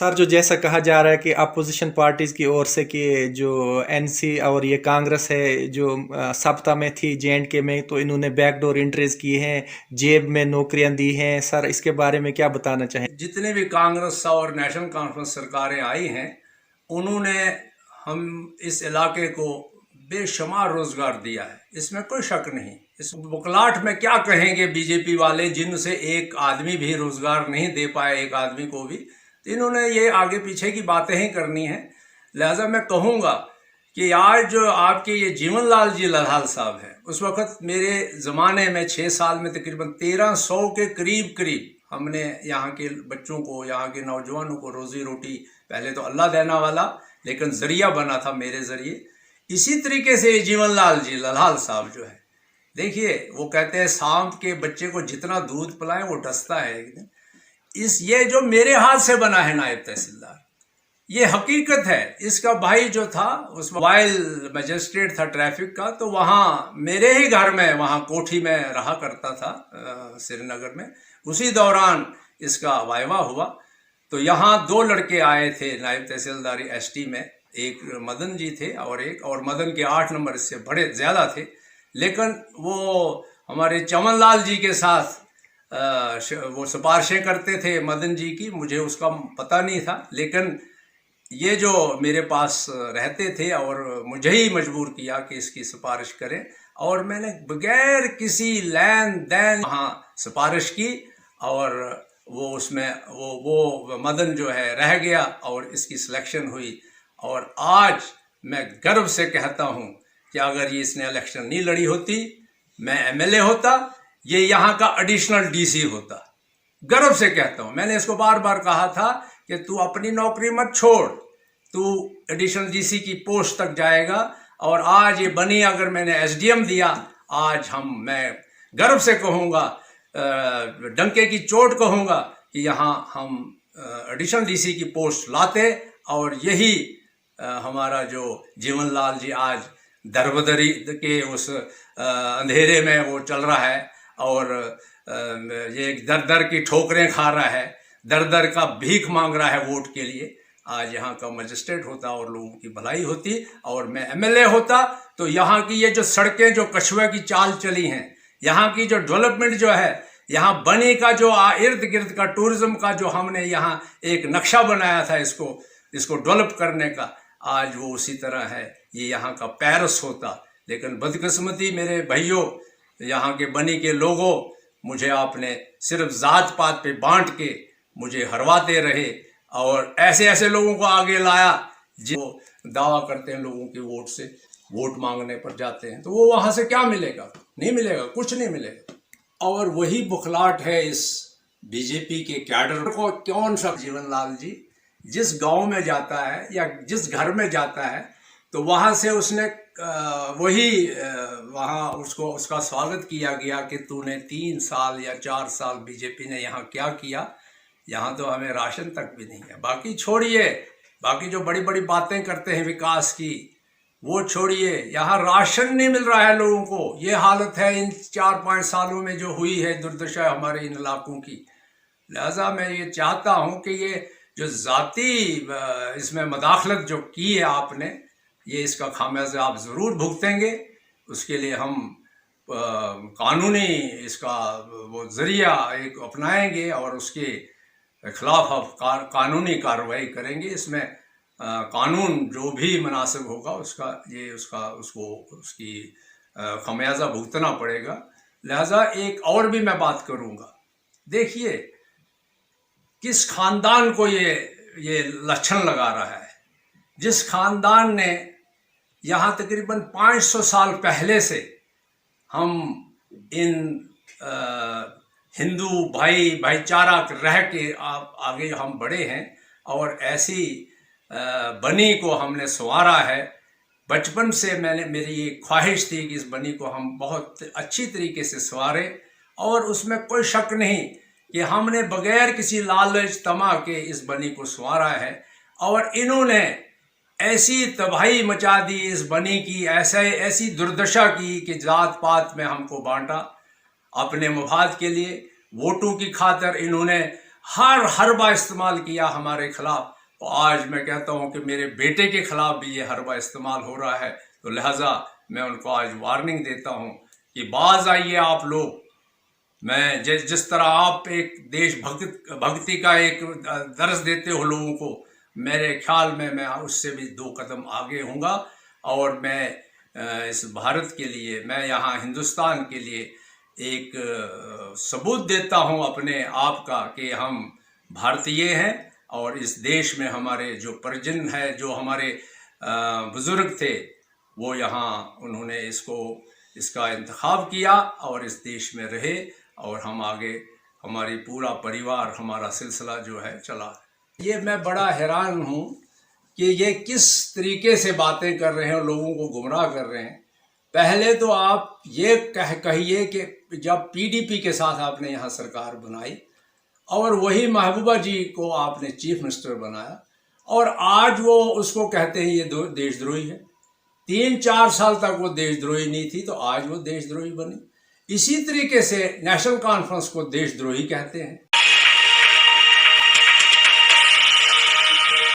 Sir, जो जैसा कहा जा रहा है कि अपोजिशन पार्टीज की ओर से कि जो एनसी और ये कांग्रेस है जो सत्ता में थी JNK में, तो इन्होंने बैकडोर एंट्रीज की हैं, जेब में नौकरियां दी हैं। सर, इसके बारे में क्या बताना चाहें? जितने भी कांग्रेस और नेशनल कॉन्फ्रेंस सरकारें आई हैं, उन्होंने हम इस इलाके को बेशुमार रोजगार दिया है, इसमें कोई शक नहीं। इस बुकलाट में क्या कहेंगे बीजेपी वाले, जिनसे एक आदमी भी रोजगार नहीं दे पाए, एक आदमी को भी। तो इन्होंने ये आगे पीछे की बातें ही करनी है। लिहाजा मैं कहूँगा कि आज जो आपके ये जीवन लाल जी लल्हाल साहब हैं, उस वक्त मेरे ज़माने में 6 साल में तकरीबन 1300 के करीब हमने यहाँ के बच्चों को, यहाँ के नौजवानों को रोजी रोटी, पहले तो अल्लाह देना वाला, लेकिन जरिया बना था मेरे जरिए। इसी तरीके से जीवन लाल जी लल्हाल साहब जो है, देखिए वो कहते हैं सांप के बच्चे को जितना दूध पिलाएं वो डसता है एक दिन। ये जो मेरे हाथ से बना है नायब तहसीलदार, ये हकीकत है। इसका भाई जो था उस मोबाइल मजिस्ट्रेट था ट्रैफिक का, तो वहाँ मेरे ही घर में, वहाँ कोठी में रहा करता था श्रीनगर में। उसी दौरान इसका वाइवा हुआ। तो यहाँ 2 लड़के आए थे नायब तहसीलदारी ST में, एक मदन जी थे और मदन के 8 नंबर इससे बड़े ज़्यादा थे। लेकिन वो हमारे चमन लाल जी के साथ वो सिफारिशें करते थे मदन जी की, मुझे उसका पता नहीं था। लेकिन ये जो मेरे पास रहते थे और मुझे ही मजबूर किया कि इसकी सिफारिश करें, और मैंने बगैर किसी लेन देन वहाँ सिफारिश की, और वो उसमें वो मदन जो है रह गया और इसकी सिलेक्शन हुई। और आज मैं गर्व से कहता हूँ कि अगर ये इसने इलेक्शन नहीं लड़ी होती, मैं MLA होता, ये यहाँ का एडिशनल DC होता। गर्व से कहता हूँ। मैंने इसको बार बार कहा था कि तू अपनी नौकरी मत छोड़, तू एडिशनल DC की पोस्ट तक जाएगा। और आज ये बनी, अगर मैंने SDM दिया, आज मैं गर्व से कहूँगा, डंके की चोट कहूँगा कि यहाँ हम एडिशनल DC की पोस्ट लाते। और यही हमारा जो जीवन लाल जी आज दरबदरी के उस अंधेरे में वो चल रहा है, और ये दर दर की ठोकरें खा रहा है, दर दर का भीख मांग रहा है वोट के लिए। आज यहाँ का मजिस्ट्रेट होता और लोगों की भलाई होती, और मैं MLA होता, तो यहाँ की ये जो सड़कें जो कछुए की चाल चली हैं, यहाँ की जो डेवलपमेंट जो है, यहाँ बनी का जो इर्द गिर्द का टूरिज्म का जो हमने यहाँ एक नक्शा बनाया था इसको डेवलप करने का, आज वो उसी तरह है। ये यहाँ का पेरिस होता। लेकिन बदकिस्मती मेरे भाइयों, यहाँ के बनी के लोगों, मुझे आपने सिर्फ जात पात पे बांट के मुझे हरवाते रहे, और ऐसे ऐसे लोगों को आगे लाया जो दावा करते हैं लोगों के वोट से, वोट मांगने पर जाते हैं। तो वो वहाँ से क्या मिलेगा? नहीं मिलेगा, कुछ नहीं मिलेगा। और वही बुखलाट है इस बीजेपी के कैडर को। कौन सा जीवन लाल जी जिस गांव में जाता है या जिस घर में जाता है, तो वहाँ से उसने वहाँ उसका स्वागत किया गया कि तूने 3 साल या 4 साल बीजेपी ने यहाँ क्या किया। यहाँ तो हमें राशन तक भी नहीं है। बाकी छोड़िए, बाकी जो बड़ी बड़ी बातें करते हैं विकास की, वो छोड़िए। यहाँ राशन नहीं मिल रहा है लोगों को। ये हालत है इन 4-5 सालों में जो हुई है दुर्दशा हमारे इन इलाकों की। लिहाजा मैं ये चाहता हूँ कि ये जो जाती इसमें मदाखलत जो की है आपने, ये इसका खामियाजा आप ज़रूर भुगतेंगे। उसके लिए हम कानूनी इसका वो ज़रिया एक अपनाएंगे और उसके खिलाफ आप कानूनी कार्रवाई करेंगे। इसमें कानून जो भी मुनासिब होगा उसकी खामियाजा भुगतना पड़ेगा। लिहाजा एक और भी मैं बात करूँगा। देखिए किस खानदान को ये लक्षण लगा रहा है। जिस खानदान ने यहाँ तकरीबन 500 साल पहले से हम इन हिंदू भाईचारा रह के आगे हम बढ़े हैं, और ऐसी बनी को हमने संवारा है। बचपन से मेरी ये ख्वाहिश थी कि इस बनी को हम बहुत अच्छी तरीके से संवारें, और उसमें कोई शक नहीं कि हमने बगैर किसी लालच तमा के इस बनी को संवारा है। और इन्होंने ऐसी तबाही मचा दी इस बनी की, ऐसी दुर्दशा की कि जात पात में हमको बांटा अपने मफाद के लिए। वोटों की खातर इन्होंने हर हरबा इस्तेमाल किया हमारे खिलाफ। तो आज मैं कहता हूं कि मेरे बेटे के खिलाफ भी ये हरबा इस्तेमाल हो रहा है। तो लिहाजा मैं उनको आज वार्निंग देता हूं कि बाज आइए आप लोग। मैं जिस तरह आप एक भक्ति का एक दर्स देते हो लोगों को, मेरे ख्याल में मैं उससे भी 2 कदम आगे हूँगा। और मैं इस भारत के लिए, मैं यहाँ हिंदुस्तान के लिए एक सबूत देता हूँ अपने आप का कि हम भारतीय हैं। और इस देश में हमारे जो परिजन है, जो हमारे बुजुर्ग थे, वो यहाँ उन्होंने इसका इंतखाब किया और इस देश में रहे। और हम आगे, हमारी पूरा परिवार, हमारा सिलसिला जो है चला। ये मैं बड़ा हैरान हूँ कि ये किस तरीके से बातें कर रहे हैं, लोगों को गुमराह कर रहे हैं। पहले तो आप ये कहिए कि जब पीडीपी के साथ आपने यहाँ सरकार बनाई और वही महबूबा जी को आपने चीफ मिनिस्टर बनाया, और आज वो उसको कहते हैं ये देशद्रोही है। 3-4 साल तक वो देशद्रोही नहीं थी, तो आज वो देशद्रोही बनी। इसी तरीके से नेशनल कॉन्फ्रेंस को देशद्रोही कहते हैं।